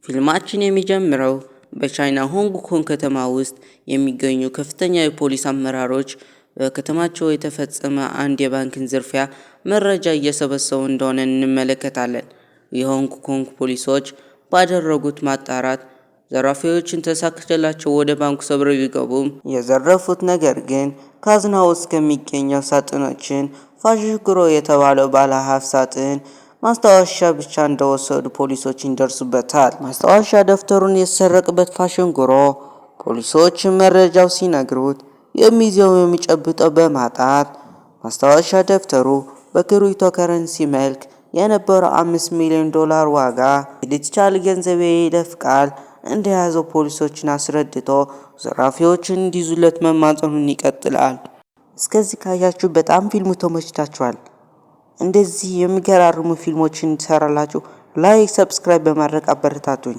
ፊልማችን የሚጀምረው በቻይና ሆንግ ኮንግ ከተማ ውስጥ የሚገኙ ከፍተኛ የፖሊስ አመራሮች በከተማቸው የተፈጸመ አንድ የባንክን ዝርፊያ መረጃ እየሰበሰቡ እንደሆነ እንመለከታለን። የሆንግ ኮንግ ፖሊሶች ባደረጉት ማጣራት ዘራፊዎችን ተሳክቶላቸው ወደ ባንኩ ሰብረው ቢገቡም የዘረፉት ነገር ግን ካዝና ውስጥ ከሚገኘው ሳጥኖችን ፋሽንጉሮ የተባለው ባለ ሀፍ ሳጥን ማስታወሻ ብቻ እንደወሰዱ ፖሊሶች ይደርሱበታል። ማስታወሻ ደብተሩን የተሰረቀበት ፋሽንጉሮ ፖሊሶች መረጃው ሲነግሩት የሚይዘው የሚጨብጠው በማጣት ማስታወሻ ደብተሩ በክሪፕቶ ከረንሲ መልክ የነበረው $5 ሚሊዮን ዋጋ ዲጂታል ገንዘብ የይለፍ ቃል እንደያዘው ፖሊሶችን አስረድቶ ዘራፊዎችን እንዲይዙለት መማጸኑን ይቀጥላል። እስከዚህ ካያችሁ በጣም ፊልሙ ተመችቷችኋል። እንደዚህ የሚገራርሙ ፊልሞችን እንሰራላችሁ ላይክ፣ ሰብስክራይብ በማድረግ አበረታቱኝ።